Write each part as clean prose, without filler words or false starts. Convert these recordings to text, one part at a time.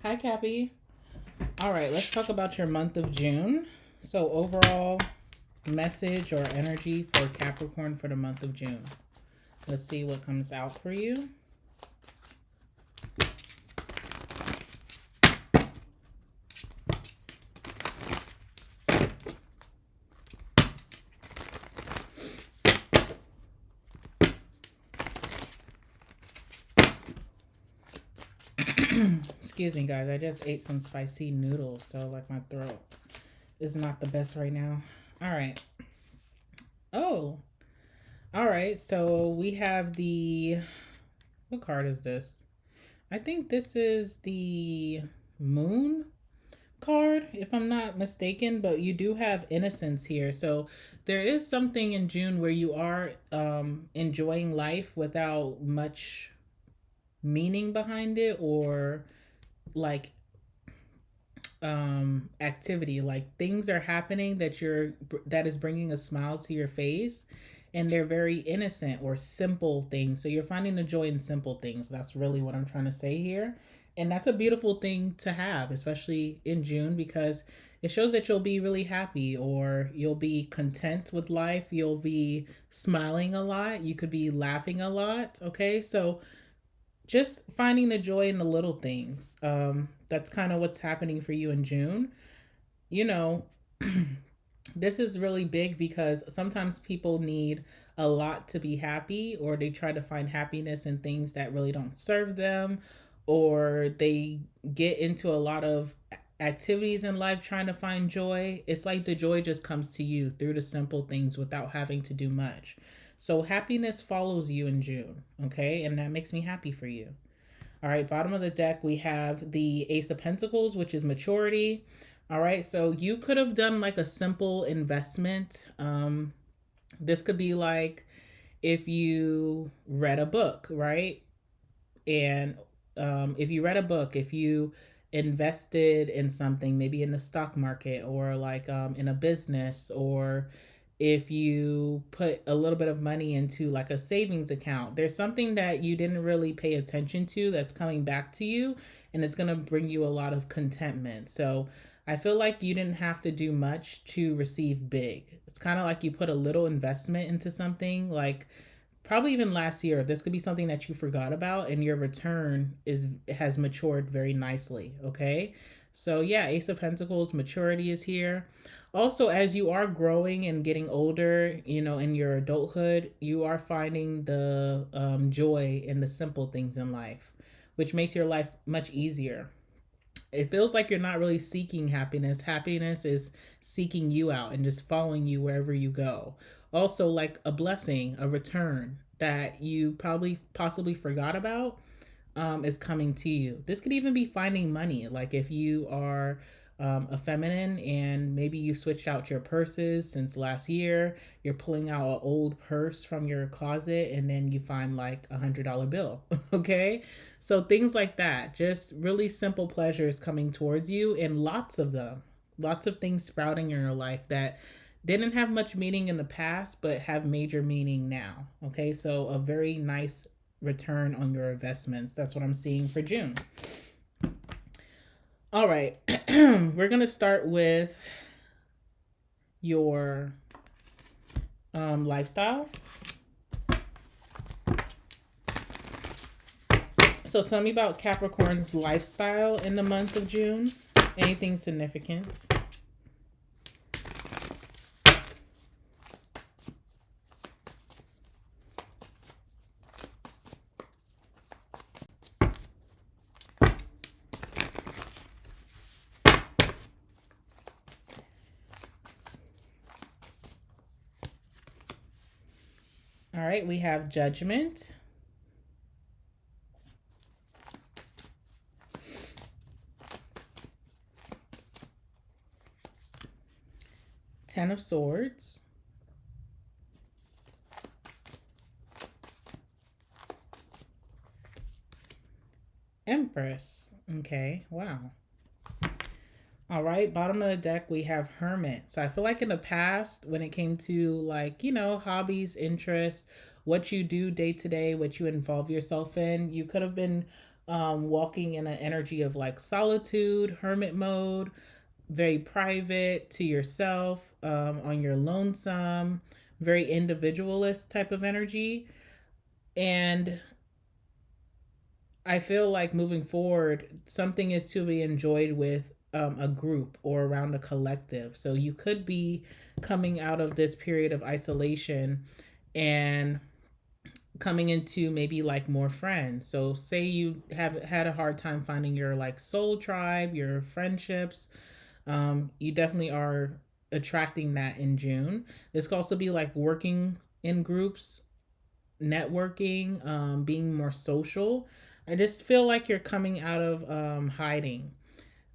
Hi, Cappy. All right, let's talk about your month of June. So, overall message or energy for Capricorn for the month of June. Let's see what comes out for you. Excuse me, guys. I just ate some spicy noodles, so like my throat is not the best right now. All right. Oh, all right. So we have the. What card is this? I think this is the moon card, if I'm not mistaken, but you do have innocence here. So there is something in June where you are enjoying life without much meaning behind it, or like activity, like things are happening that is bringing a smile to your face, and they're very innocent or simple things. So you're finding the joy in simple things. That's really what I'm trying to say here. And that's a beautiful thing to have, especially in June, because it shows that you'll be really happy, or you'll be content with life. You'll be smiling a lot. You could be laughing a lot. Okay. So just finding the joy in the little things. That's kind of what's happening for you in June. You know, this is really big because sometimes people need a lot to be happy, or they try to find happiness in things that really don't serve them, or they get into a lot of activities in life trying to find joy. It's like the joy just comes to you through the simple things without having to do much. So happiness follows you in June, okay? And that makes me happy for you. All right, bottom of the deck, we have the Ace of Pentacles, which is maturity. All right, so you could have done like a simple investment. This could be like if you read a book, right? And if you read a book, if you invested in something, maybe in the stock market, or like in a business, or if you put a little bit of money into like a savings account, there's something that you didn't really pay attention to that's coming back to you, and it's going to bring you a lot of contentment. So I feel like you didn't have to do much to receive big. It's kind of like you put a little investment into something, like probably even last year. This could be something that you forgot about, and your return is has matured very nicely. Okay, so yeah, Ace of Pentacles, maturity is here. Also, as you are growing and getting older, in your adulthood, you are finding the joy in the simple things in life, which makes your life much easier. It feels like you're not really seeking happiness. Happiness is seeking you out and just following you wherever you go. Also, like a blessing, a return that you probably possibly forgot about, is coming to you. This could even be finding money. Like if you are a feminine and maybe you switched out your purses since last year, you're pulling out an old purse from your closet, and then you find like $100 bill. Okay. So things like that, just really simple pleasures coming towards you, and lots of them, lots of things sprouting in your life that didn't have much meaning in the past but have major meaning now. Okay. So a very nice return on your investments. That's what I'm seeing for June. All right. We're going to start with your lifestyle. So tell me about Capricorn's lifestyle in the month of June. Anything significant? All right, we have Judgment. Ten of Swords. Empress. Okay, wow. All right, bottom of the deck, we have Hermit. So I feel like in the past, when it came to like, hobbies, interests, what you do day to day, what you involve yourself in, you could have been walking in an energy of like solitude, hermit mode, very private to yourself, on your lonesome, very individualist type of energy. And I feel like moving forward, something is to be enjoyed with a group or around a collective. So you could be coming out of this period of isolation and coming into maybe like more friends. So say you have had a hard time finding your like soul tribe, your friendships, you definitely are attracting that in June. This could also be like working in groups, networking, being more social. I just feel like you're coming out of hiding.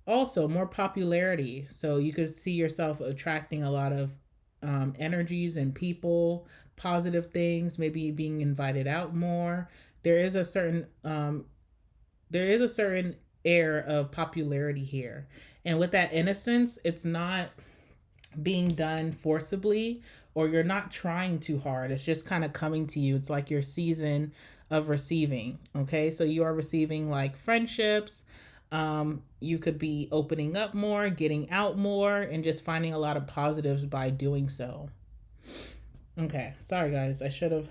Also, more popularity. So you could see yourself attracting a lot of energies and people, positive things, maybe being invited out more. There is a certain there is a certain air of popularity here. And with that innocence, it's not being done forcibly, or you're not trying too hard. It's just kind of coming to you. It's like your season of receiving. Okay. So you are receiving like friendships. You could be opening up more, getting out more, and just finding a lot of positives by doing so. Okay. Sorry, guys. I should have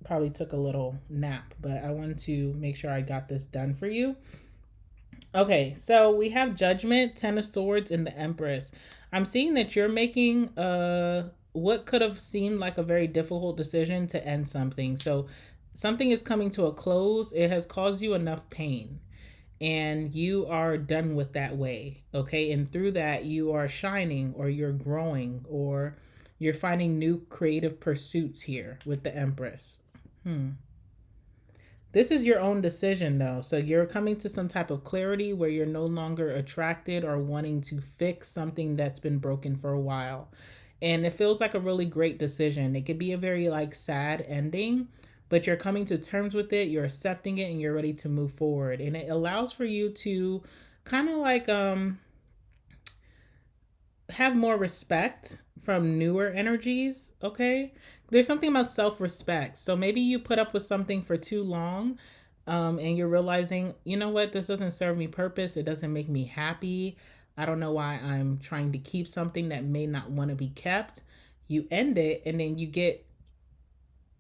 probably took a little nap, but I wanted to make sure I got this done for you. Okay, so we have Judgment, Ten of Swords, and the Empress. I'm seeing that you're making what could have seemed like a very difficult decision to end something. So something is coming to a close. It has caused you enough pain, and you are done with that way. Okay, and through that you are shining, or you're growing, or you're finding new creative pursuits here with the Empress. This is your own decision, though. So you're coming to some type of clarity where you're no longer attracted or wanting to fix something that's been broken for a while. And it feels like a really great decision. It could be a very like sad ending, but you're coming to terms with it, you're accepting it, and you're ready to move forward. And it allows for you to kind of like have more respect from newer energies. Okay, there's something about self-respect. So maybe you put up with something for too long, and you're realizing, you know what, this doesn't serve me purpose, it doesn't make me happy, I don't know why I'm trying to keep something that may not want to be kept. You end it, and then you get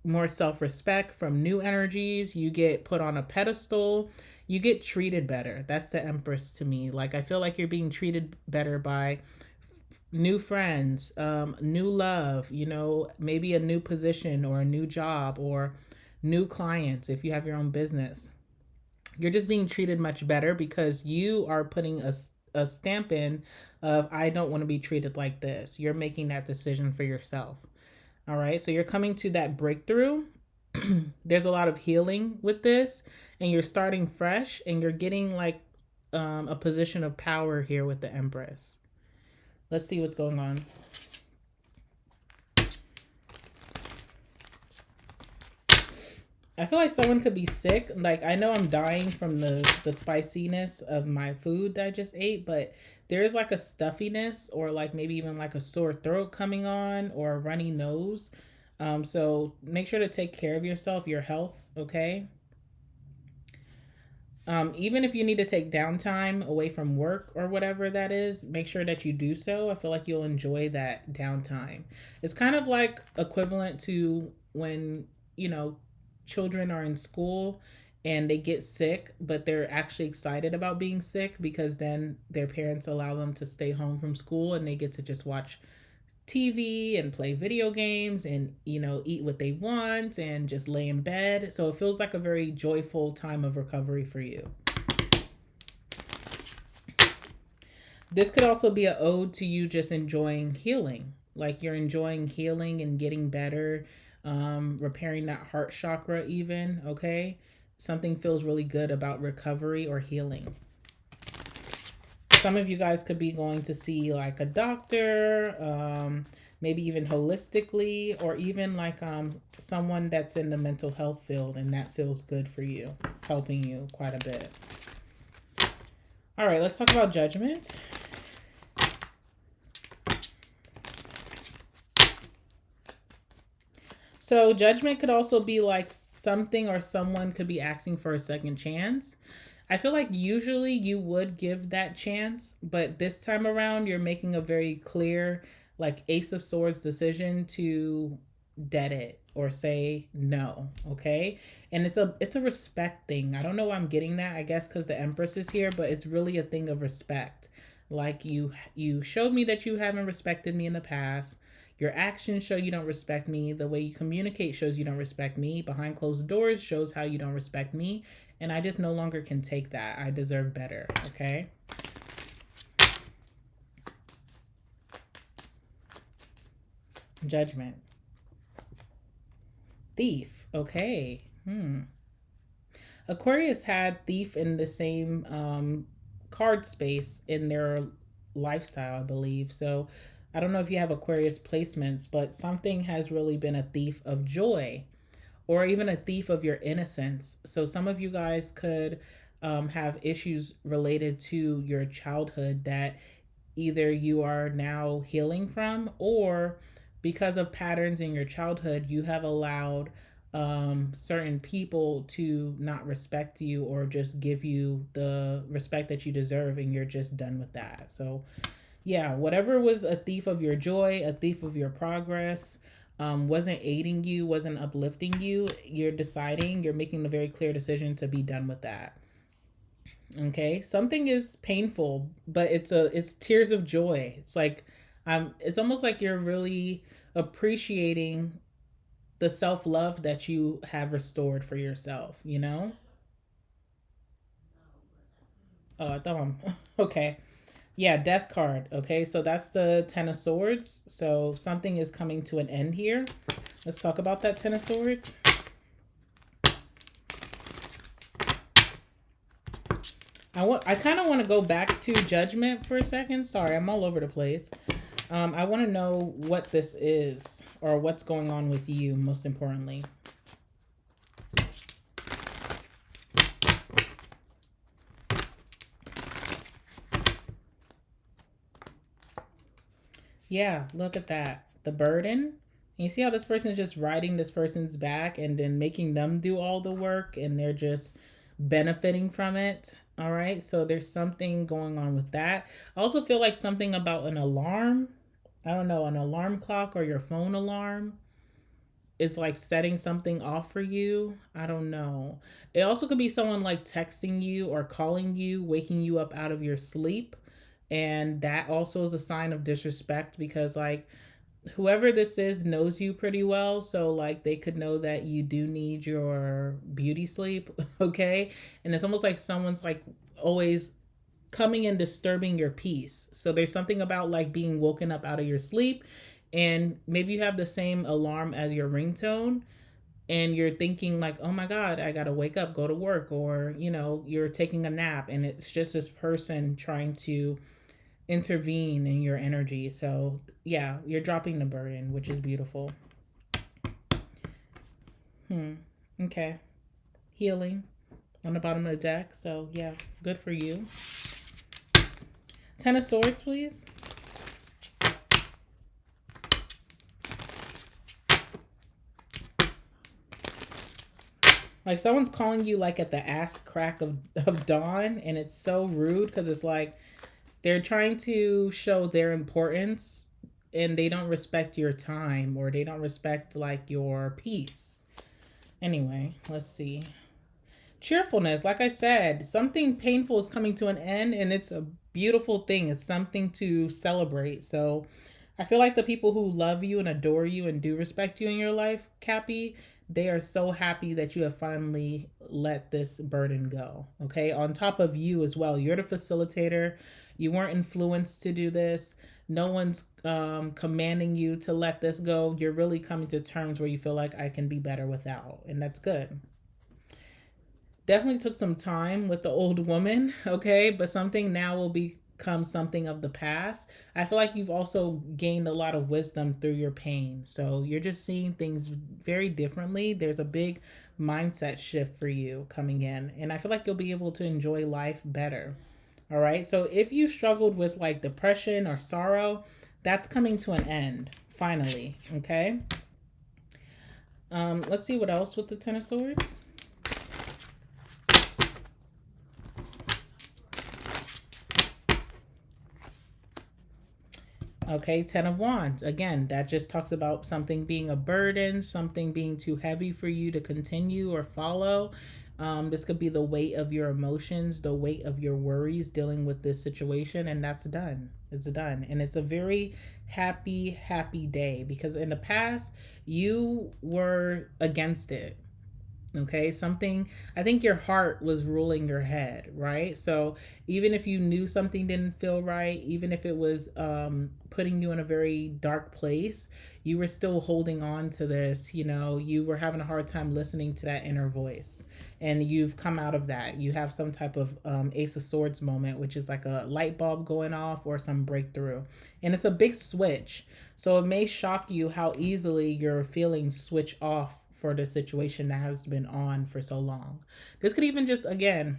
more self-respect from new energies. You get put on a pedestal, you get treated better. That's the Empress to me. Like, I feel like you're being treated better by new friends, new love, maybe a new position or a new job or new clients if you have your own business. You're just being treated much better because you are putting a stamp in of, I don't want to be treated like this. You're making that decision for yourself. All right. So you're coming to that breakthrough. There's a lot of healing with this, and you're starting fresh, and you're getting like a position of power here with the Empress. Let's see what's going on. I feel like someone could be sick. Like, I know I'm dying from the spiciness of my food that I just ate, but there is like a stuffiness, or like maybe even like a sore throat coming on, or a runny nose. So make sure to take care of yourself, your health, okay? Even if you need to take downtime away from work or whatever that is, make sure that you do so. I feel like you'll enjoy that downtime. It's kind of like equivalent to when, children are in school and they get sick, but they're actually excited about being sick because then their parents allow them to stay home from school and they get to just watch TV and play video games and, eat what they want and just lay in bed. So it feels like a very joyful time of recovery for you. This could also be an ode to you just enjoying healing. Like, you're enjoying healing and getting better, repairing that heart chakra even, okay? Something feels really good about recovery or healing. Some of you guys could be going to see like a doctor, maybe even holistically, or even like someone that's in the mental health field, and that feels good for you. It's helping you quite a bit. All right, let's talk about Judgment. So Judgment could also be like something or someone could be asking for a second chance. I feel like usually you would give that chance, but this time around you're making a very clear, like Ace of Swords decision to dead it or say no, okay? And it's a respect thing. I don't know why I'm getting that. I guess cuz the Empress is here, but it's really a thing of respect. Like you showed me that you haven't respected me in the past. Your actions show you don't respect me. The way you communicate shows you don't respect me. Behind closed doors shows how you don't respect me. And I just no longer can take that. I deserve better, okay? Judgment. Thief. Okay. Aquarius had thief in the same card space in their lifestyle, I believe. So I don't know if you have Aquarius placements, but something has really been a thief of joy or even a thief of your innocence. So some of you guys could have issues related to your childhood that either you are now healing from, or because of patterns in your childhood, you have allowed certain people to not respect you or just give you the respect that you deserve, and you're just done with that. So yeah, whatever was a thief of your joy, a thief of your progress, wasn't aiding you, wasn't uplifting you, you're deciding, you're making a very clear decision to be done with that. Okay, something is painful, but it's tears of joy. It's like it's almost like you're really appreciating the self-love that you have restored for yourself, you know? Oh, I thought I'm okay. Yeah, death card. Okay, so that's the Ten of Swords. So something is coming to an end here. Let's talk about that Ten of Swords. I kind of want to go back to Judgment for a second. Sorry, I'm all over the place. I want to know what this is or what's going on with you, most importantly. Yeah, look at that. The burden. And you see how this person is just riding this person's back and then making them do all the work, and they're just benefiting from it. All right. So there's something going on with that. I also feel like something about an alarm. I don't know, an alarm clock or your phone alarm is like setting something off for you. I don't know. It also could be someone like texting you or calling you, waking you up out of your sleep. And that also is a sign of disrespect, because like whoever this is knows you pretty well. So like they could know that you do need your beauty sleep. Okay. And it's almost like someone's like always coming and disturbing your peace. So there's something about like being woken up out of your sleep, and maybe you have the same alarm as your ringtone, and you're thinking like, oh my god, I gotta wake up, go to work, or you're taking a nap, and it's just this person trying to intervene in your energy. So yeah, you're dropping the burden, which is beautiful. Okay. Healing on the bottom of the deck. So yeah, good for you. Ten of Swords, please. Like someone's calling you like at the ass crack of dawn, and it's so rude because it's like they're trying to show their importance, and they don't respect your time, or they don't respect like your peace. Anyway, let's see. Cheerfulness, like I said, something painful is coming to an end, and it's a beautiful thing. It's something to celebrate. So I feel like the people who love you and adore you and do respect you in your life, Cappy, they are so happy that you have finally let this burden go. Okay. On top of you as well, you're the facilitator. You weren't influenced to do this. No one's commanding you to let this go. You're really coming to terms where you feel like I can be better without. And that's good. Definitely took some time with the old woman, okay? But something now will become something of the past. I feel like you've also gained a lot of wisdom through your pain. So you're just seeing things very differently. There's a big mindset shift for you coming in. And I feel like you'll be able to enjoy life better. All right. So if you struggled with like depression or sorrow, that's coming to an end finally. Okay. Let's see what else with the Ten of Swords. Okay, Ten of Wands. Again, that just talks about something being a burden, something being too heavy for you to continue or follow. This could be the weight of your emotions, the weight of your worries dealing with this situation, and that's done. It's done. And it's a very happy, happy day because in the past, you were against it. Okay, something, I think your heart was ruling your head, right? So even if you knew something didn't feel right, even if it was putting you in a very dark place, you were still holding on to this. You were having a hard time listening to that inner voice, and you've come out of that. You have some type of Ace of Swords moment, which is like a light bulb going off or some breakthrough, and it's a big switch. So it may shock you how easily your feelings switch off for the situation that has been on for so long. This could even just, again,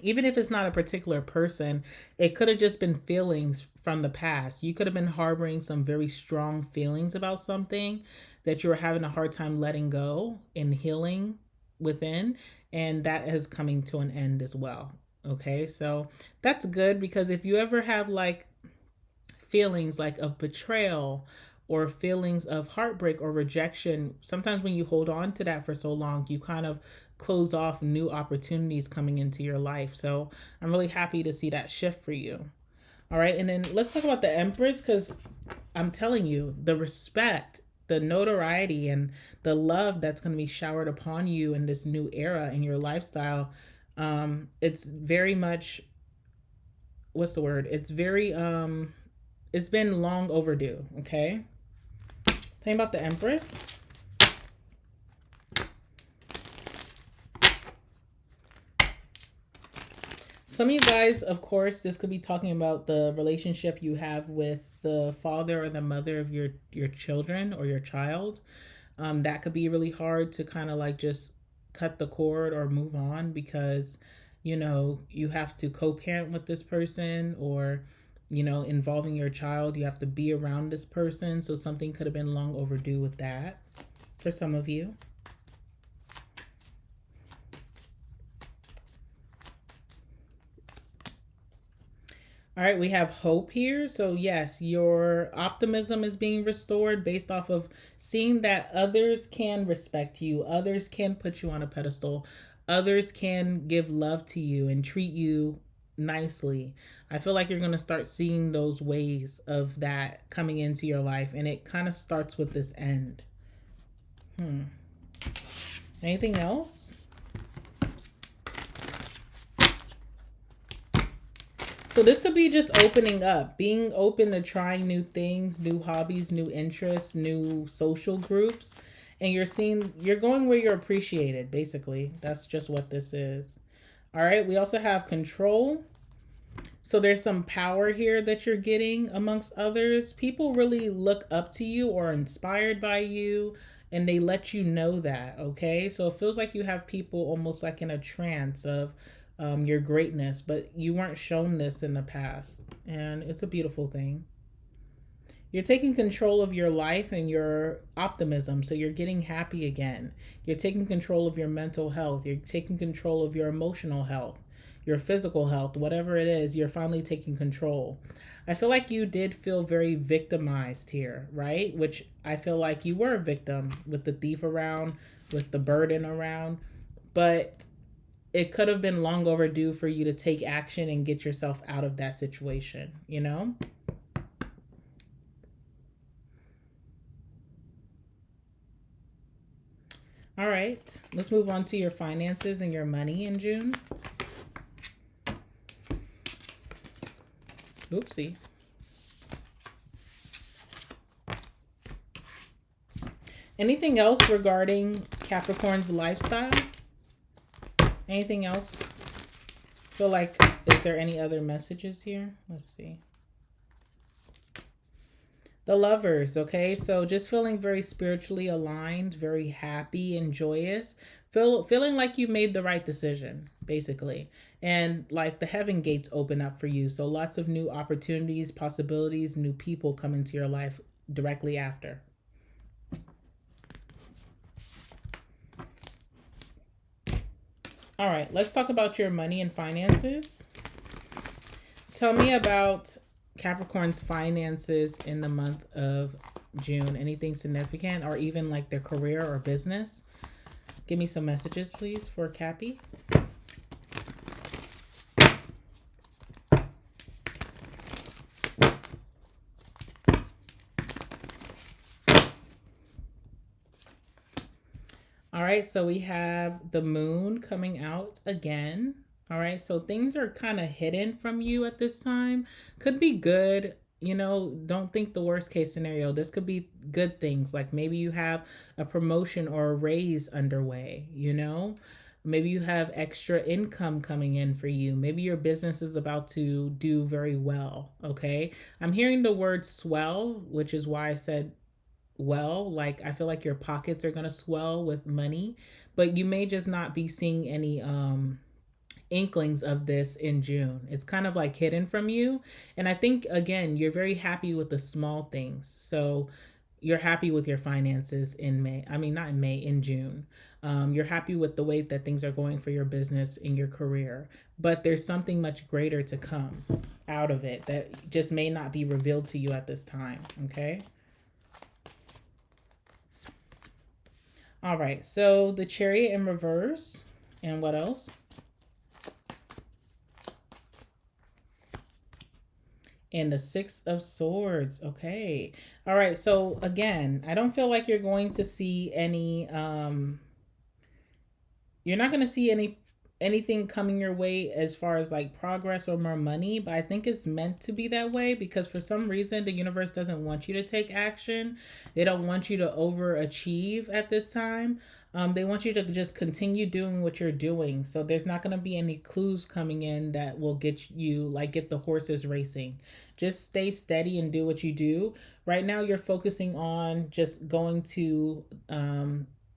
even if it's not a particular person, it could have just been feelings from the past. You could have been harboring some very strong feelings about something that you were having a hard time letting go and healing within, and that is coming to an end as well. Okay, so that's good because if you ever have like feelings like of betrayal or feelings of heartbreak or rejection, sometimes when you hold on to that for so long, you kind of close off new opportunities coming into your life. So I'm really happy to see that shift for you. All right. And then let's talk about the Empress, because I'm telling you, the respect, the notoriety, and the love that's going to be showered upon you in this new era in your lifestyle. It's very much, what's the word? It's been long overdue. Okay. Tell me about the Empress. Some of you guys, of course, this could be talking about the relationship you have with the father or the mother of your children or your child. That could be really hard to kind of like just cut the cord or move on because you have to co-parent with this person, or involving your child, you have to be around this person. So something could have been long overdue with that for some of you. All right, we have hope here. So, yes, your optimism is being restored based off of seeing that others can respect you, others can put you on a pedestal, others can give love to you and treat you nicely. I feel like you're going to start seeing those ways of that coming into your life, and it kind of starts with this end. Anything else? So this could be just opening up, being open to trying new things, new hobbies, new interests, new social groups. And you're going where you're appreciated, basically. That's just what this is. All right. We also have control. So there's some power here that you're getting amongst others. People really look up to you or are inspired by you, and they let you know that. Okay. So it feels like you have people almost like in a trance of your greatness, but you weren't shown this in the past. And it's a beautiful thing. You're taking control of your life and your optimism. So you're getting happy again. You're taking control of your mental health. You're taking control of your emotional health, your physical health, whatever it is, you're finally taking control. I feel like you did feel very victimized here, right? Which I feel like you were a victim with the thief around, with the burden around. But it could have been long overdue for you to take action and get yourself out of that situation. All right, let's move on to your finances and your money in June. Oopsie. Anything else regarding Capricorn's lifestyle? Anything else? Feel like, is there any other messages here? Let's see. The Lovers, okay? So just feeling very spiritually aligned, very happy and joyous. Feeling like you made the right decision, basically. And like the heaven gates open up for you. So lots of new opportunities, possibilities, new people come into your life directly after. All right, let's talk about your money and finances. Tell me about Capricorn's finances in the month of June. Anything significant, or even like their career or business? Give me some messages, please, for Cappy. All right, so we have the moon coming out again. All right, so things are kind of hidden from you at this time. Could be good. Don't think the worst case scenario. This could be good things. Like maybe you have a promotion or a raise underway. Maybe you have extra income coming in for you. Maybe your business is about to do very well. Okay. I'm hearing the word swell, which is why I said like I feel like your pockets are going to swell with money, but you may just not be seeing any inklings of this in June. It's kind of like hidden from you. And I think again, you're very happy with the small things. So you're happy with your finances in May. I mean, not in May, in June. You're happy with the way that things are going for your business and your career, but there's something much greater to come out of it that just may not be revealed to you at this time. Okay. All right, so the Chariot in reverse, and what else? And the Six of Swords. Okay. All right, so again, I don't feel like you're going to see any you're not going to see anything coming your way as far as like progress or more money, but I think it's meant to be that way because for some reason the universe doesn't want you to take action. They don't want you to overachieve at this time. They want you to just continue doing what you're doing. So there's not going to be any clues coming in that will get the horses racing. Just stay steady and do what you do. Right now, you're focusing on just going to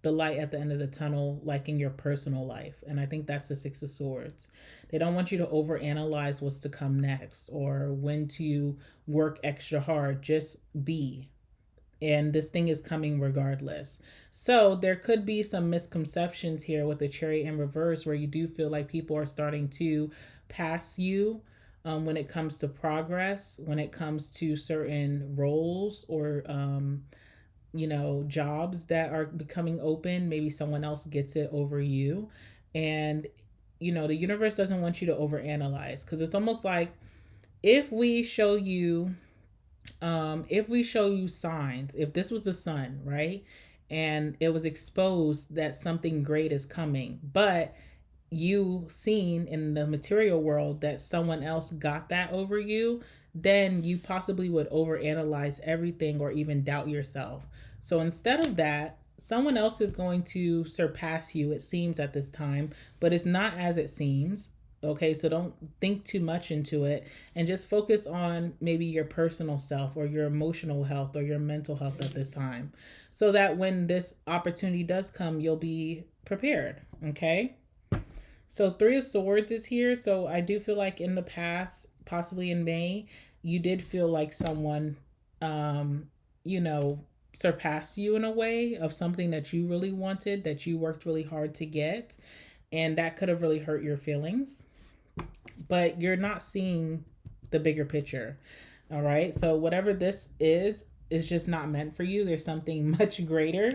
the light at the end of the tunnel, like in your personal life. And I think that's the Six of Swords. They don't want you to overanalyze what's to come next or when to work extra hard. Just be. And this thing is coming regardless. So there could be some misconceptions here with the Chariot in reverse where you do feel like people are starting to pass you when it comes to progress, when it comes to certain roles or jobs that are becoming open. Maybe someone else gets it over you. And, the universe doesn't want you to overanalyze because it's almost like if we show you, signs, if this was the sun, right? And it was exposed that something great is coming, but you seen in the material world that someone else got that over you, then you possibly would overanalyze everything or even doubt yourself. So instead of that, someone else is going to surpass you, it seems, at this time, but it's not as it seems. Okay, so don't think too much into it and just focus on maybe your personal self or your emotional health or your mental health at this time so that when this opportunity does come, you'll be prepared. Okay. So Three of Swords is here. So I do feel like in the past, possibly in May, you did feel like someone, you know, surpassed you in a way of something that you really wanted, that you worked really hard to get. And that could have really hurt your feelings. But you're not seeing the bigger picture. All right. So whatever this is just not meant for you. There's something much greater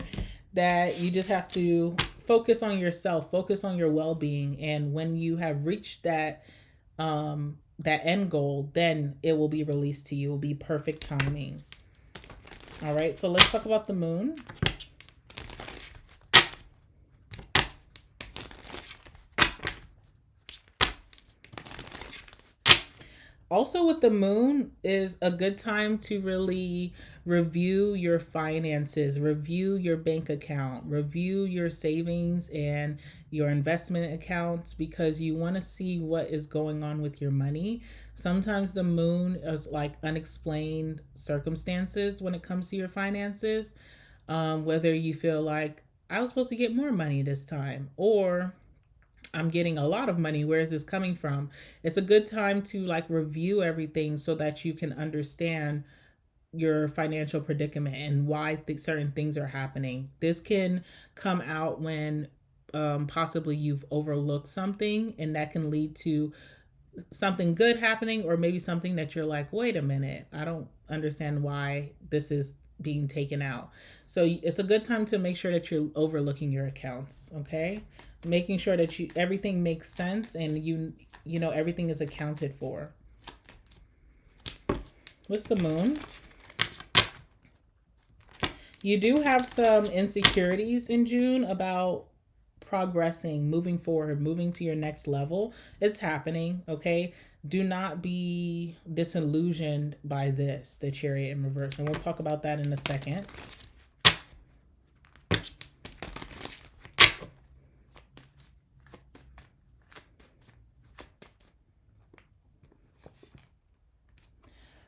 that you just have to focus on yourself, focus on your well-being, and when you have reached that end goal, then it will be released to you. It will be perfect timing. All right, so let's talk about the moon. Also with the moon is a good time to really review your finances, review your bank account, review your savings and your investment accounts because you want to see what is going on with your money. Sometimes the moon is like unexplained circumstances when it comes to your finances. Whether you feel like I was supposed to get more money this time, or I'm getting a lot of money. Where is this coming from? It's a good time to like review everything so that you can understand your financial predicament and why certain things are happening. This can come out when possibly you've overlooked something, and that can lead to something good happening, or maybe something that you're like, wait a minute, I don't understand why this is being taken out. So it's a good time to make sure that you're overlooking your accounts, okay? Making sure that you everything makes sense, and you know everything is accounted for. What's the moon? You do have some insecurities in June about progressing, moving forward, moving to your next level. It's happening, okay? Do not be disillusioned by this, the Chariot in reverse. And we'll talk about that in a second.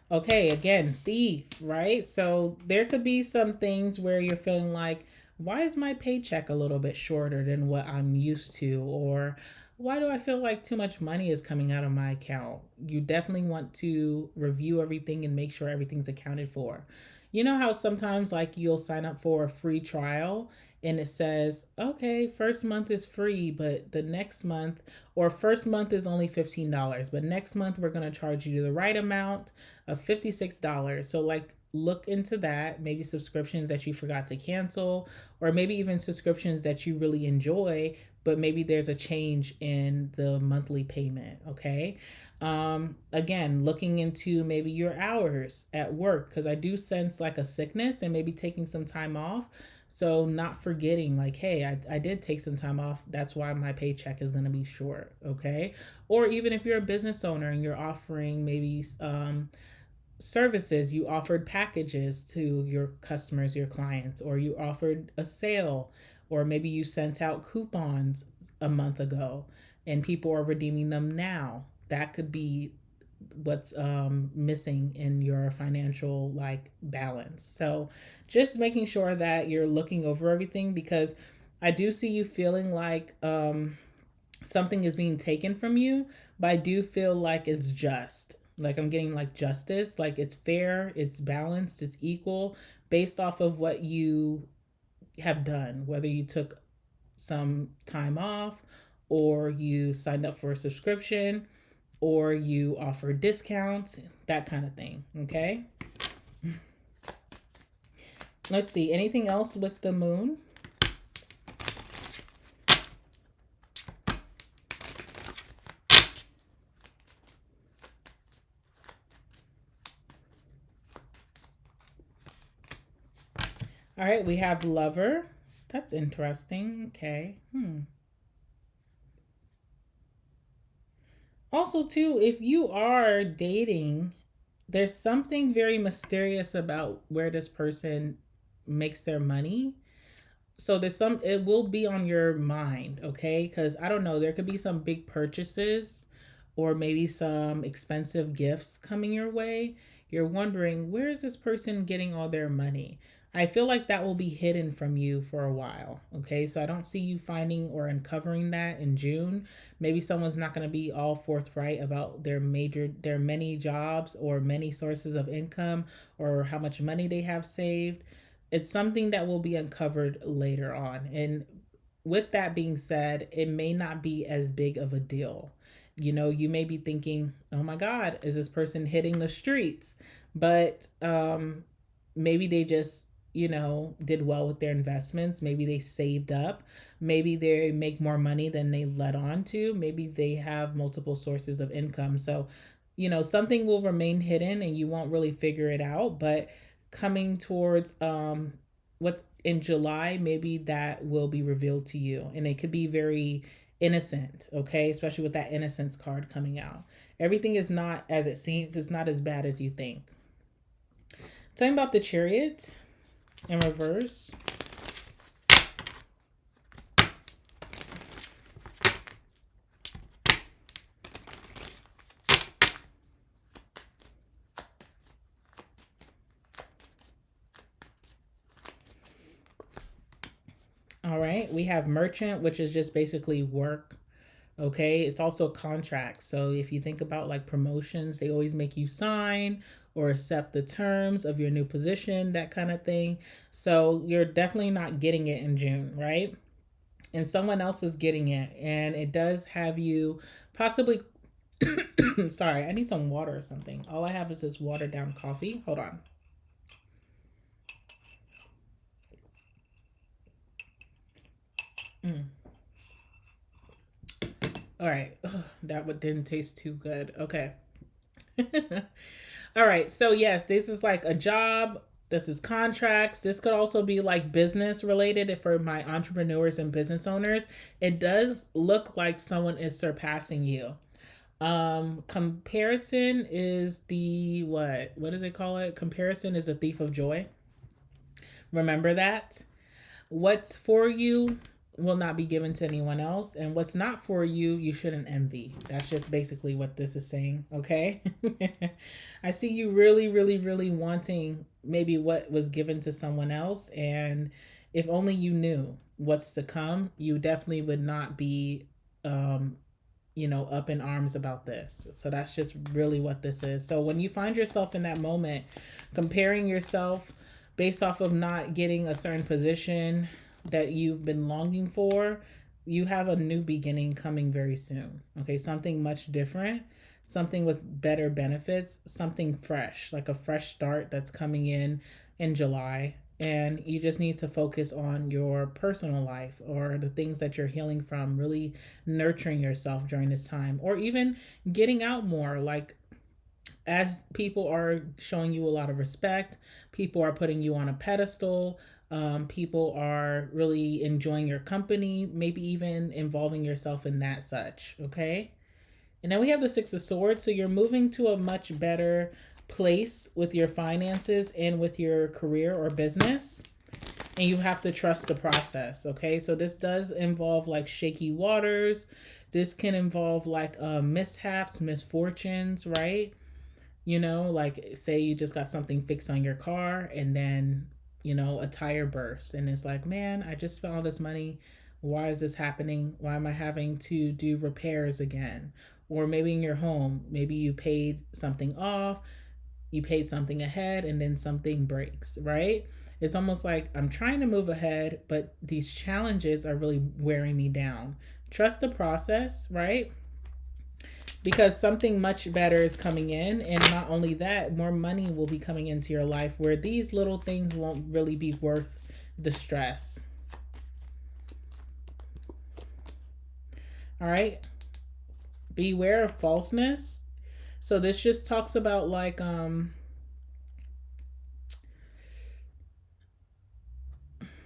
Okay, again, thief, right? So there could be some things where you're feeling like, why is my paycheck a little bit shorter than what I'm used to? Or why do I feel like too much money is coming out of my account? You definitely want to review everything and make sure everything's accounted for. You know how sometimes like you'll sign up for a free trial and it says, okay, first month is free, but the next month, or first month is only $15, but next month we're going to charge you the right amount of $56. So, like, look into that. Maybe subscriptions that you forgot to cancel, or maybe even subscriptions that you really enjoy, but maybe there's a change in the monthly payment. Okay. Again, looking into maybe your hours at work, because I do sense like a sickness and maybe taking some time off. So, not forgetting, like, hey, I did take some time off. That's why my paycheck is going to be short. Okay. Or even if you're a business owner and you're offering maybe services, you offered packages to your customers, your clients, or you offered a sale, or maybe you sent out coupons a month ago and people are redeeming them now. That could be what's missing in your financial like balance. So just making sure that you're looking over everything, because I do see you feeling like something is being taken from you, but I do feel like it's just. Like I'm getting like justice, like it's fair, it's balanced, it's equal based off of what you have done, whether you took some time off, or you signed up for a subscription, or you offer discounts, that kind of thing. Okay. Let's see. Anything else with the moon? All right, we have lover. That's interesting. Okay. Also, too, if you are dating, there's something very mysterious about where this person makes their money. So there's some, it will be on your mind, okay? Because I don't know, there could be some big purchases or maybe some expensive gifts coming your way. You're wondering, where is this person getting all their money? I feel like that will be hidden from you for a while, okay? So I don't see you finding or uncovering that in June. Maybe someone's not going to be all forthright about their many jobs or many sources of income, or how much money they have saved. It's something that will be uncovered later on. And with that being said, it may not be as big of a deal. You know, you may be thinking, oh my God, is this person hitting the streets? But maybe they just, did well with their investments. Maybe they saved up. Maybe they make more money than they let on to. Maybe they have multiple sources of income. So, something will remain hidden and you won't really figure it out. But coming towards what's in July, maybe that will be revealed to you. And it could be very innocent, okay? Especially with that innocence card coming out. Everything is not as it seems, it's not as bad as you think. Talking about the Chariot in reverse. All right, we have merchant, which is just basically work. Okay, it's also a contract. So if you think about like promotions, they always make you sign or accept the terms of your new position, that kind of thing. So you're definitely not getting it in June, right? and someone else is getting it, and it does have you possibly sorry, I need some water or something. All I have is this watered down coffee. Hold on. Mm. All right. Ugh, that one didn't taste too good. Okay. All right. So yes, this is like a job. This is contracts. This could also be like business related for my entrepreneurs and business owners. It does look like someone is surpassing you. Comparison is the what? What does it call it? Comparison is a thief of joy. Remember that. What's for you will not be given to anyone else, and what's not for you, you shouldn't envy. That's just basically what this is saying, okay? I see you really, really, really wanting maybe what was given to someone else, and if only you knew what's to come, you definitely would not be um up in arms about this. So that's just really what this is. So when you find yourself in that moment comparing yourself based off of not getting a certain position that you've been longing for, you have a new beginning coming very soon. Okay, something much different, something with better benefits, something fresh, like a fresh start that's coming in July. And you just need to focus on your personal life or the things that you're healing from, really nurturing yourself during this time, or even getting out more. Like, as people are showing you a lot of respect, people are putting you on a pedestal, people are really enjoying your company, maybe even involving yourself in that such, okay? And then we have the Six of Swords. So you're moving to a much better place with your finances and with your career or business. And you have to trust the process, okay? So this does involve like shaky waters. This can involve like mishaps, misfortunes, right? Like say you just got something fixed on your car and then, a tire burst and it's like, man, I just spent all this money. Why is this happening? Why am I having to do repairs again? Or maybe in your home, maybe you paid something off, you paid something ahead, and then something breaks, right? It's almost like I'm trying to move ahead, but these challenges are really wearing me down. Trust the process, right? Because something much better is coming in, and not only that, more money will be coming into your life where these little things won't really be worth the stress. All right, beware of falseness. So this just talks about like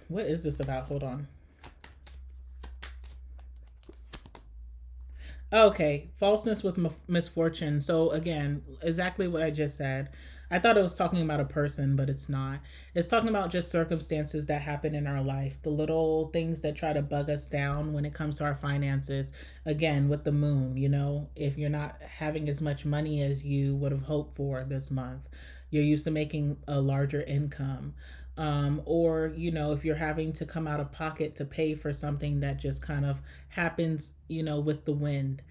what is this about? Hold on. Okay, falseness with misfortune. So again, exactly what I just said. I thought it was talking about a person, but it's not. It's talking about just circumstances that happen in our life, the little things that try to bug us down when it comes to our finances. Again, with the moon, if you're not having as much money as you would have hoped for this month, you're used to making a larger income. Or if you're having to come out of pocket to pay for something that just kind of happens, with the wind.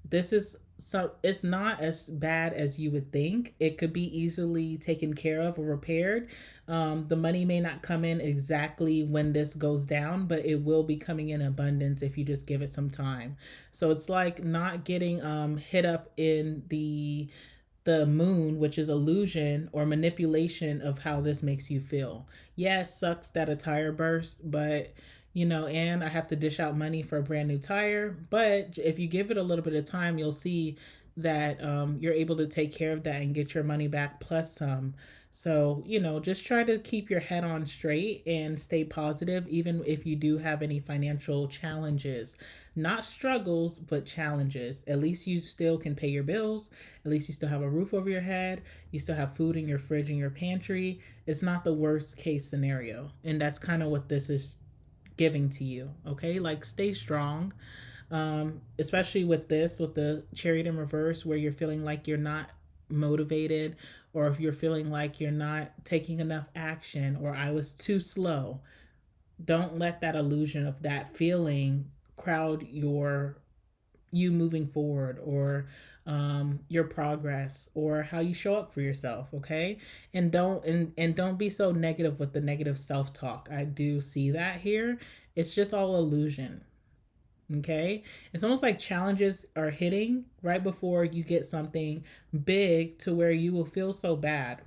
This is so it's not as bad as you would think. It could be easily taken care of or repaired. The money may not come in exactly when this goes down, but it will be coming in abundance if you just give it some time. So it's like not getting hit up in the moon, which is illusion or manipulation of how this makes you feel. Yeah, it sucks that a tire burst, but and I have to dish out money for a brand new tire. But if you give it a little bit of time, you'll see that you're able to take care of that and get your money back plus some. So, just try to keep your head on straight and stay positive, even if you do have any financial challenges. Not struggles, but challenges. At least you still can pay your bills. At least you still have a roof over your head. You still have food in your fridge and your pantry. It's not the worst case scenario. And that's kind of what this is giving to you. Okay, like stay strong, especially with this, with the chariot in reverse, where you're feeling like you're not motivated, or if you're feeling like you're not taking enough action, or I was too slow. Don't let that illusion of that feeling crowd you moving forward, or your progress, or how you show up for yourself. Okay, and don't be so negative with the negative self-talk. I do see that here. It's just all illusion. Okay. It's almost like challenges are hitting right before you get something big to where you will feel so bad.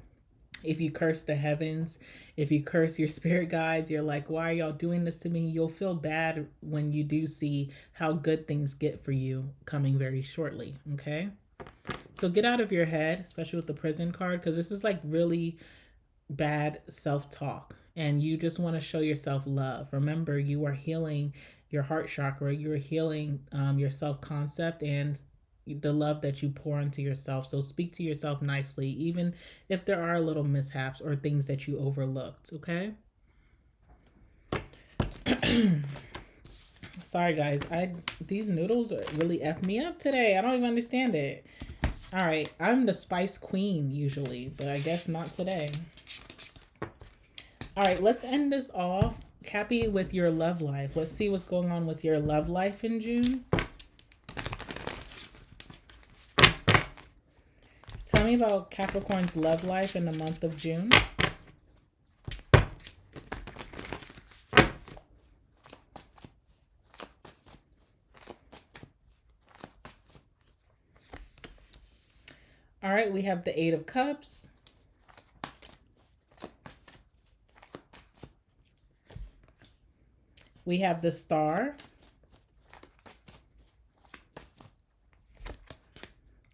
If you curse the heavens, if you curse your spirit guides, you're like, why are y'all doing this to me? You'll feel bad when you do see how good things get for you coming very shortly. Okay. So get out of your head, especially with the prison card, because this is like really bad self talk. And you just want to show yourself love. Remember, you are healing your heart chakra, you're healing your self concept and the love that you pour into yourself. So speak to yourself nicely, even if there are little mishaps or things that you overlooked. Okay. Sorry guys, I these noodles really f me up today. I don't even understand it. All right, I'm the spice queen usually, but I guess not today. All right, let's end this off, Cappy, with your love life. Let's see what's going on with your love life in June. Tell me about Capricorn's love life in the month of June. All right, we have the Eight of Cups. We have the Star.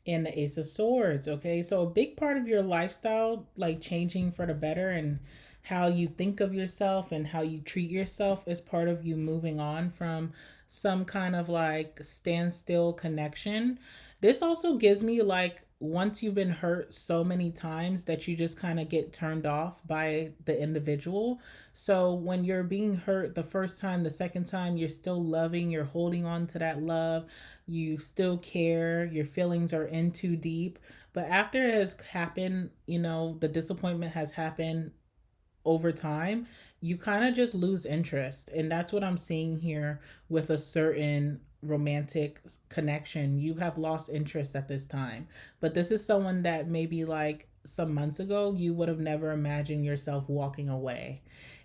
And the Ace of Swords. Okay, so a big part of your lifestyle, like changing for the better and how you think of yourself and how you treat yourself, is part of you moving on from some kind of like standstill connection. This also gives me like once you've been hurt so many times that you just kind of get turned off by the individual. So when you're being hurt the first time, the second time, you're still loving, you're holding on to that love, you still care, your feelings are in too deep. But after it has happened, the disappointment has happened over time, you kind of just lose interest. And that's what I'm seeing here with a certain romantic connection. You have lost interest at this time. But this is someone that maybe like some months ago, you would have never imagined yourself walking away.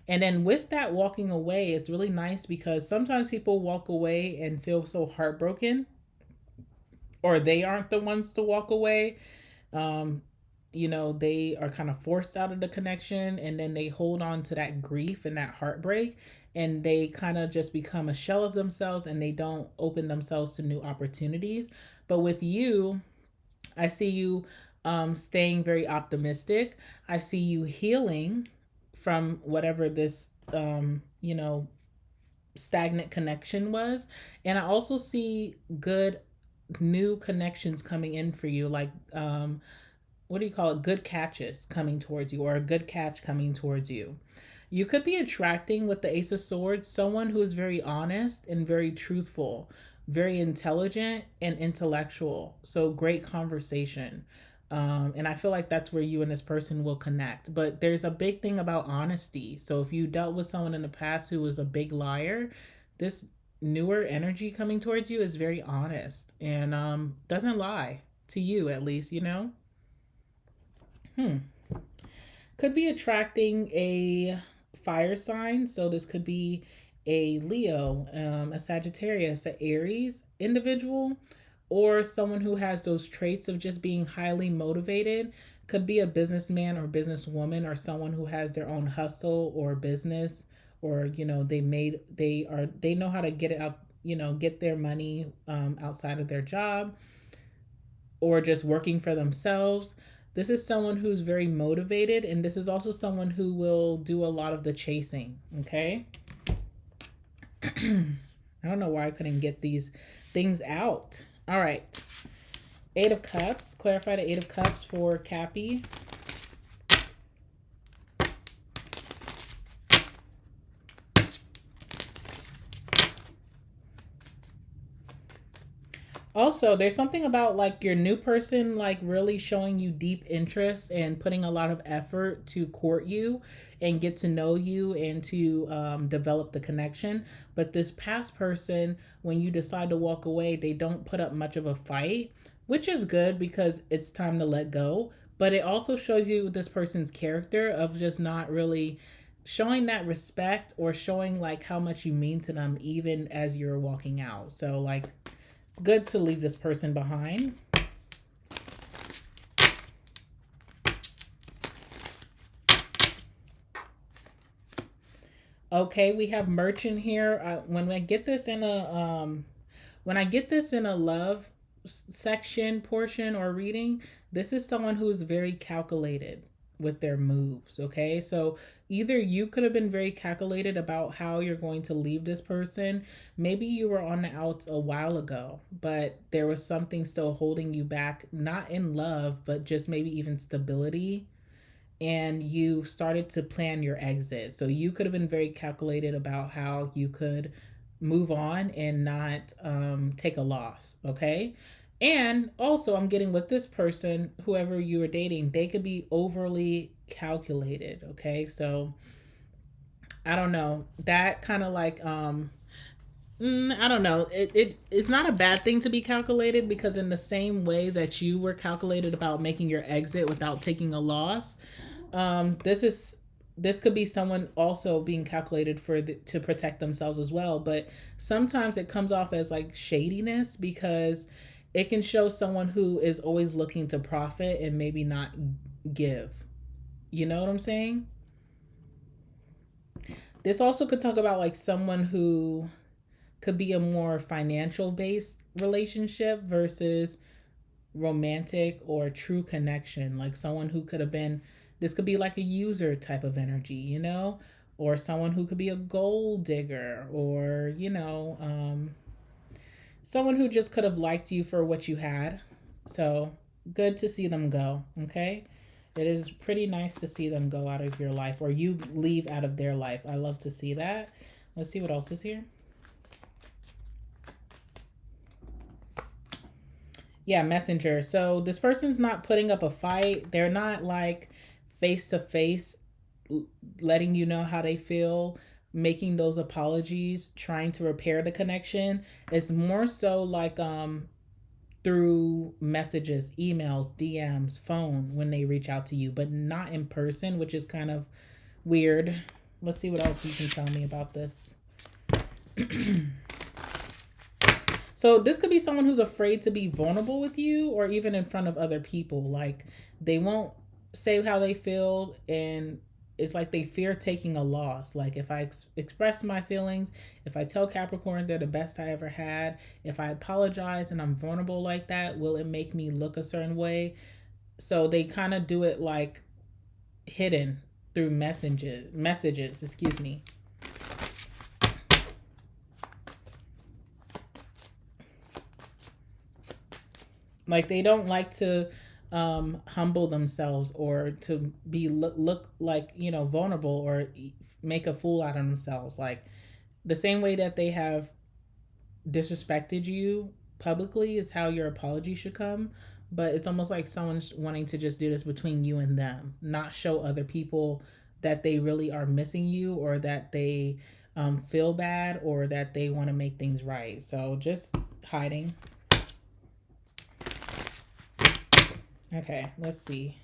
And then with that walking away, it's really nice because sometimes people walk away and feel so heartbroken, or they aren't the ones to walk away. Um, they are kind of forced out of the connection and then they hold on to that grief and that heartbreak, and they kind of just become a shell of themselves and they don't open themselves to new opportunities. But with you, I see you staying very optimistic. I see you healing from whatever this, stagnant connection was. And I also see good new connections coming in for you, like what do you call it, good catches coming towards you, or a good catch coming towards you. You could be attracting with the Ace of Swords someone who is very honest and very truthful, very intelligent and intellectual. So great conversation. And I feel like that's where you and this person will connect. But there's a big thing about honesty. So if you dealt with someone in the past who was a big liar, this newer energy coming towards you is very honest and doesn't lie to you, at least. Hmm. Could be attracting a fire sign. So this could be a Leo, a Sagittarius, an Aries individual, or someone who has those traits of just being highly motivated. Could be a businessman or businesswoman, or someone who has their own hustle or business, or they know how to get it up, get their money outside of their job, or just working for themselves. This is someone who's very motivated, and this is also someone who will do a lot of the chasing. Okay. I don't know why I couldn't get these things out. All right. Eight of Cups. Clarify the Eight of Cups for Cappy. Also, there's something about like your new person like really showing you deep interest and putting a lot of effort to court you and get to know you and to develop the connection. But this past person, when you decide to walk away, they don't put up much of a fight, which is good because it's time to let go. But it also shows you this person's character of just not really showing that respect or showing like how much you mean to them even as you're walking out. So like it's good to leave this person behind. Okay, we have merchant here. When I get this in a when I get this in a love section portion or reading, this is someone who is very calculated with their moves. Okay, so either you could have been very calculated about how you're going to leave this person. Maybe you were on the outs a while ago, but there was something still holding you back, not in love, but just maybe even stability, and you started to plan your exit. So you could have been very calculated about how you could move on and not take a loss. Okay. And also, I'm getting with this person, whoever you were dating, they could be overly calculated. Okay. So I don't know. That kind of like, I don't know. It's not a bad thing to be calculated, because in the same way that you were calculated about making your exit without taking a loss, this could be someone also being calculated to protect themselves as well. But sometimes it comes off as like shadiness, because it can show someone who is always looking to profit and maybe not give. You know what I'm saying? This also could talk about like someone who could be a more financial based relationship versus romantic or true connection. Like someone who could have been, this could be like a user type of energy, you know, or someone who could be a gold digger, or, someone who just could have liked you for what you had. So good to see them go. Okay. It is pretty nice to see them go out of your life, or you leave out of their life. I love to see that. Let's see what else is here. Yeah, messenger. So this person's not putting up a fight. They're not like face to face letting you know how they feel, making those apologies, trying to repair the connection. It's more so like through messages, emails, DMs, phone, when they reach out to you, but not in person, which is kind of weird. Let's see what else you can tell me about this. So this could be someone who's afraid to be vulnerable with you, or even in front of other people. Like they won't say how they feel, and it's like they fear taking a loss. Like if I express my feelings, if I tell Capricorn they're the best I ever had, if I apologize and I'm vulnerable like that, will it make me look a certain way? So they kind of do it like hidden through messages, excuse me. Like they don't like to humble themselves, or to be look like, vulnerable, or make a fool out of themselves. Like the same way that they have disrespected you publicly is how your apology should come. But it's almost like someone's wanting to just do this between you and them, not show other people that they really are missing you, or that they feel bad, or that they want to make things right. So just hiding. Okay, let's see.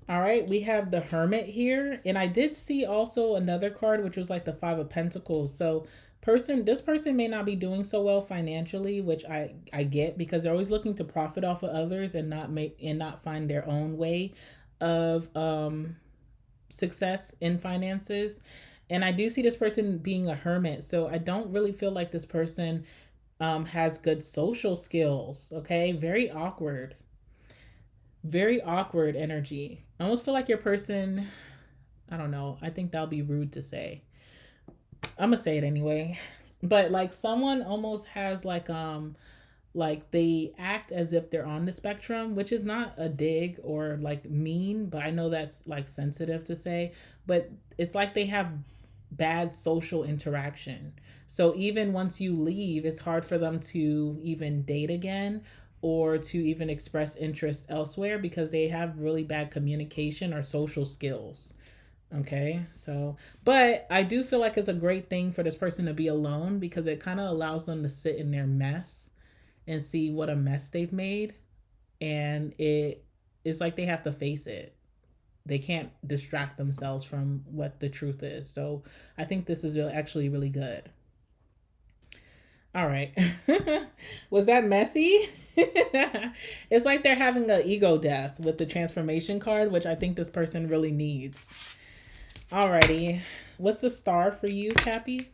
All right, we have the Hermit here, and I did see also another card which was like the Five of Pentacles. So this person may not be doing so well financially, which I get, because they're always looking to profit off of others and not find their own way of success in finances. And I do see this person being a hermit, so I don't really feel like this person has good social skills. Okay, very awkward energy. I almost feel like your person, I don't know, I think that'll be rude to say. I'm gonna say it anyway. But like someone almost has like they act as if they're on the spectrum, which is not a dig or like mean, but I know that's like sensitive to say, but it's like they have bad social interaction. So even once you leave, it's hard for them to even date again, or to even express interest elsewhere, because they have really bad communication or social skills. Okay, so, but I do feel like it's a great thing for this person to be alone, because it kind of allows them to sit in their mess and see what a mess they've made. And it's like they have to face it. They can't distract themselves from what the truth is. So I think this is actually really good. All right. Was that messy? It's like they're having an ego death with the transformation card, which I think this person really needs. Alrighty. What's the star for you, Cappy?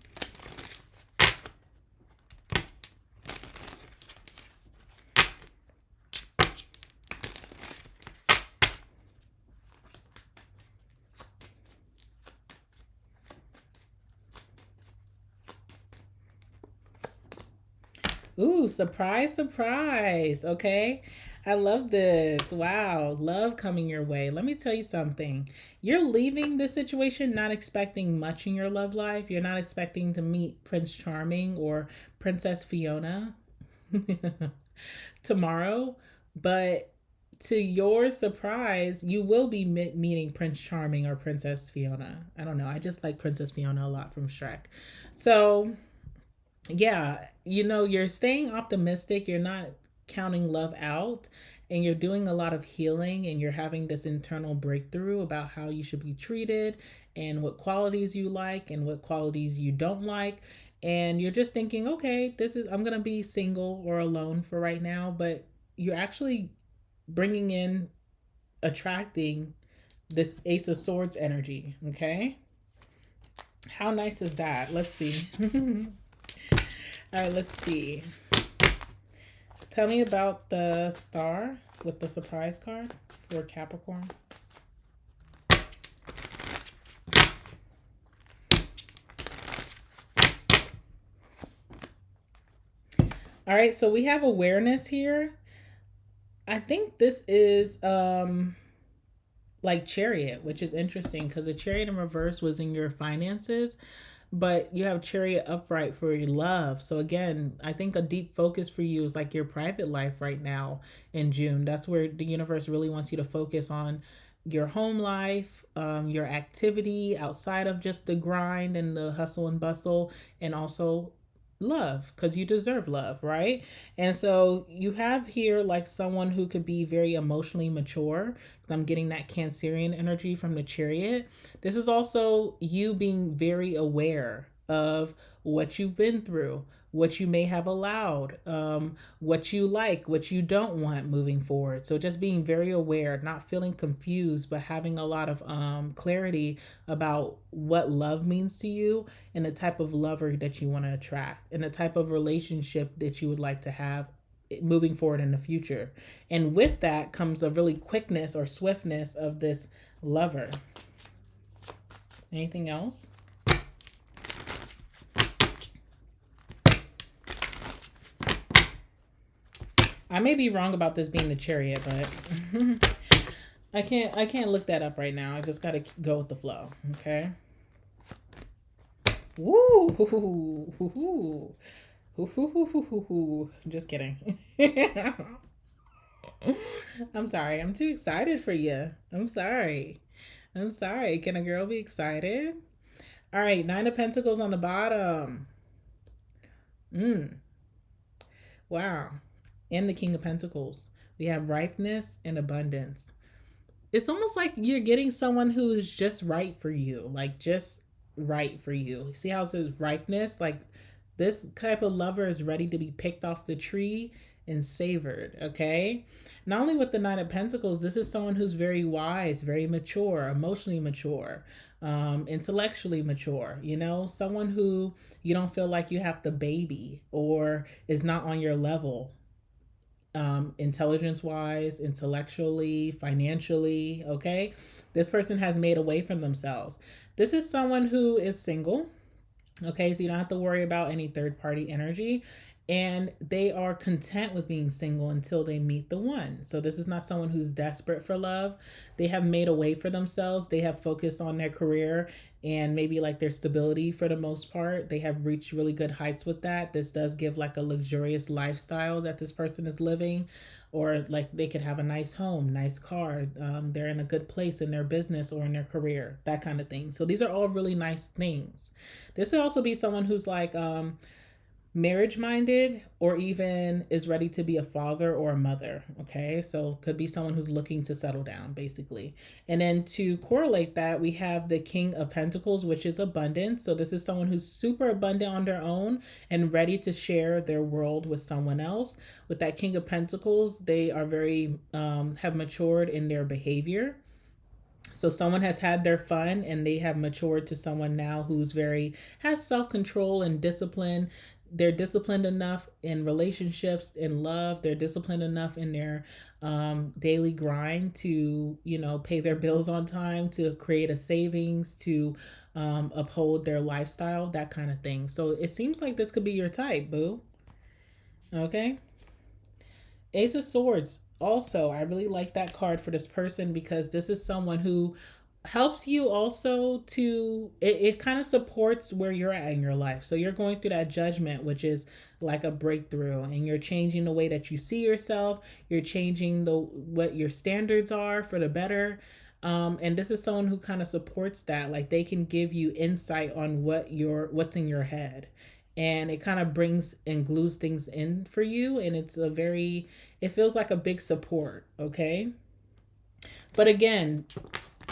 Ooh, surprise, surprise. Okay. I love this. Wow. Love coming your way. Let me tell you something. You're leaving this situation not expecting much in your love life. You're not expecting to meet Prince Charming or Princess Fiona tomorrow. But to your surprise, you will be meeting Prince Charming or Princess Fiona. I don't know. I just like Princess Fiona a lot from Shrek. So yeah, you're staying optimistic. You're not counting love out, and you're doing a lot of healing, and you're having this internal breakthrough about how you should be treated and what qualities you like and what qualities you don't like. And you're just thinking, okay, I'm going to be single or alone for right now, but you're actually bringing in, attracting this Ace of Swords energy, okay? How nice is that? Let's see. All right, let's see. Tell me about the star with the surprise card for Capricorn. All right, so we have awareness here. I think this is like Chariot, which is interesting because the Chariot in reverse was in your finances, but you have Chariot upright for your love. So again, I think a deep focus for you is like your private life right now in June. That's where the universe really wants you to focus on your home life, your activity outside of just the grind and the hustle and bustle, and also love, because you deserve love, right? And so you have here like someone who could be very emotionally mature. I'm getting that Cancerian energy from the Chariot. This is also you being very aware of what you've been through, what you may have allowed, what you like, what you don't want moving forward. So just being very aware, not feeling confused, but having a lot of clarity about what love means to you and the type of lover that you want to attract and the type of relationship that you would like to have moving forward in the future. And with that comes a really quickness or swiftness of this lover. Anything else? I may be wrong about this being the Chariot, but I can't look that up right now. I just gotta go with the flow. Okay. Woo! Just kidding. I'm sorry. I'm too excited for you. I'm sorry. I'm sorry. Can a girl be excited? All right, Nine of Pentacles on the bottom. Wow. And the King of Pentacles. We have ripeness and abundance. It's almost like you're getting someone who's just right for you. Like just right for you. See how it says ripeness? Like this type of lover is ready to be picked off the tree and savored, okay? Not only with the Nine of Pentacles, this is someone who's very wise, very mature, emotionally mature, intellectually mature, someone who you don't feel like you have to baby or is not on your level, intelligence wise, intellectually, financially, okay? This person has made a way for themselves. This is someone who is single. Okay, so you don't have to worry about any third party energy. And they are content with being single until they meet the one. So this is not someone who's desperate for love. They have made a way for themselves. They have focused on their career and maybe like their stability for the most part. They have reached really good heights with that. This does give like a luxurious lifestyle that this person is living, or like they could have a nice home, nice car. They're in a good place in their business or in their career, that kind of thing. So these are all really nice things. This could also be someone who's like marriage minded, or even is ready to be a father or a mother. Okay, so could be someone who's looking to settle down basically. And then to correlate that, we have the King of Pentacles, which is abundance. So this is someone who's super abundant on their own and ready to share their world with someone else. With that King of Pentacles, they are very have matured in their behavior. So someone has had their fun and they have matured to someone now who's very has self-control and discipline. They're disciplined enough in relationships, in love. They're disciplined enough in their daily grind to, pay their bills on time, to create a savings, to uphold their lifestyle, that kind of thing. So it seems like this could be your type, boo. Okay. Ace of Swords. Also, I really like that card for this person because this is someone who helps you also to it kind of supports where you're at in your life. So you're going through that judgment, which is like a breakthrough, and you're changing the way that you see yourself. You're changing the what your standards are for the better. And this is someone who kind of supports that. Like they can give you insight on what's in your head, and it kind of brings and glues things in for you. And it feels like a big support. Okay. But again,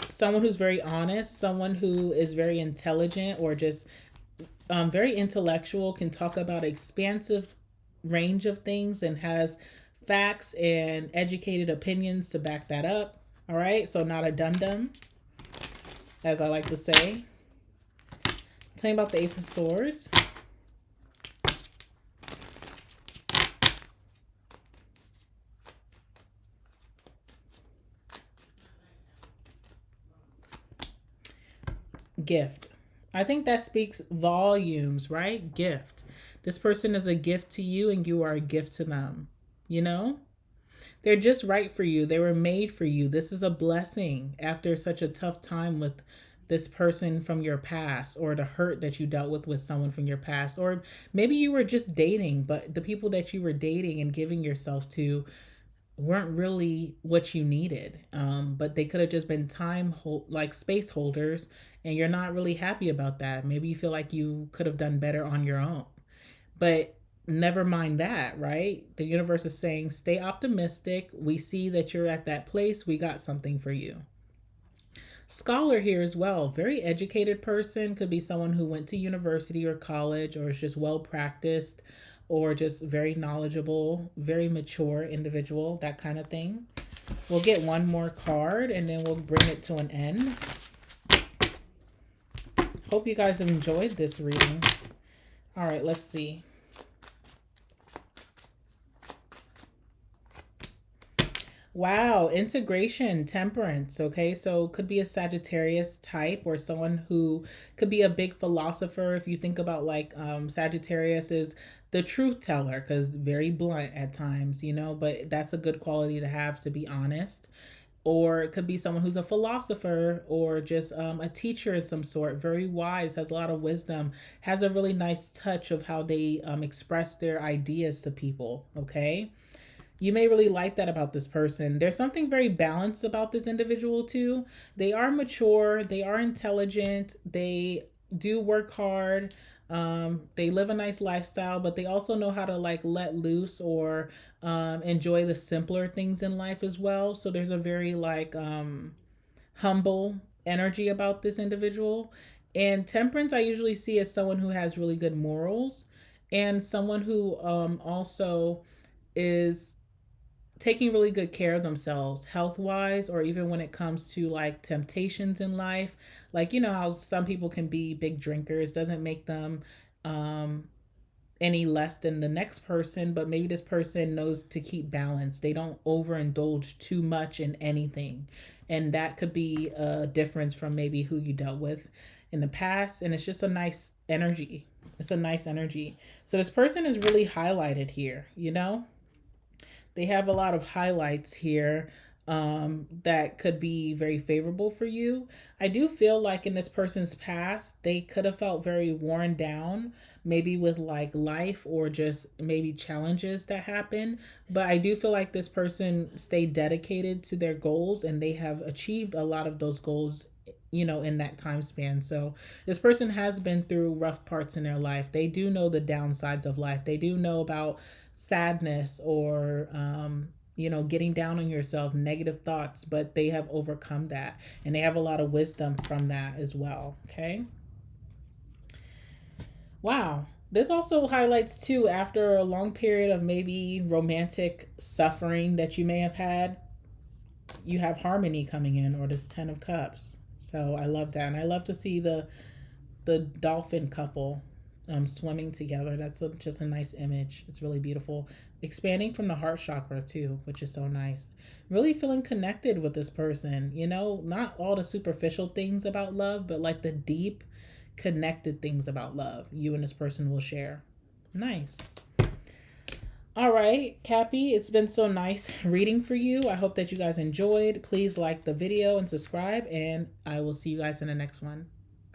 someone who's very honest, someone who is very intelligent or just very intellectual, can talk about expansive range of things and has facts and educated opinions to back that up. All right. So not a dum dum, as I like to say. Tell me about the Ace of Swords. Gift. I think that speaks volumes, right? Gift. This person is a gift to you and you are a gift to them. You know? They're just right for you. They were made for you. This is a blessing after such a tough time with this person from your past, or the hurt that you dealt with someone from your past, or maybe you were just dating, but the people that you were dating and giving yourself to weren't really what you needed. But they could have just been like space holders, and you're not really happy about that. Maybe you feel like you could have done better on your own. But never mind that, right? The universe is saying, stay optimistic. We see that you're at that place. We got something for you. Scholar here as well. Very educated person. Could be someone who went to university or college, or is just well practiced, or just very knowledgeable, very mature individual, that kind of thing. We'll get one more card and then we'll bring it to an end. Hope you guys have enjoyed this reading. All right, let's see. Wow, integration, temperance. Okay, so could be a Sagittarius type, or someone who could be a big philosopher. If you think about like Sagittarius is the truth teller, because very blunt at times, but that's a good quality to have, to be honest. Or it could be someone who's a philosopher, or just a teacher of some sort, very wise, has a lot of wisdom, has a really nice touch of how they express their ideas to people. Okay, you may really like that about this person. There's something very balanced about this individual too. They are mature, they are intelligent, they do work hard, they live a nice lifestyle, but they also know how to like let loose, or enjoy the simpler things in life as well. So there's a very like humble energy about this individual. And temperance, I usually see as someone who has really good morals, and someone who also is taking really good care of themselves health wise, or even when it comes to like temptations in life. Like, how some people can be big drinkers, doesn't make them any less than the next person, but maybe this person knows to keep balance. They don't overindulge too much in anything. And that could be a difference from maybe who you dealt with in the past. And it's just a nice energy. It's a nice energy. So this person is really highlighted here, They have a lot of highlights here that could be very favorable for you. I do feel like in this person's past, they could have felt very worn down, maybe with like life, or just maybe challenges that happen. But I do feel like this person stayed dedicated to their goals, and they have achieved a lot of those goals you know, in that time span. So this person has been through rough parts in their life. They do know the downsides of life. They do know about sadness or you know, getting down on yourself, negative thoughts, but they have overcome that, and they have a lot of wisdom from that as well. Okay. Wow. This also highlights too, after a long period of maybe romantic suffering that you may have had, you have harmony coming in, or this 10 of cups. So I love that. And I love to see the dolphin couple swimming together. That's just a nice image. It's really beautiful. Expanding from the heart chakra too, which is so nice. Really feeling connected with this person. You know, not all the superficial things about love, but like the deep connected things about love you and this person will share. Nice. All right, Cappy, it's been so nice reading for you. I hope that you guys enjoyed. Please like the video and subscribe, and I will see you guys in the next one.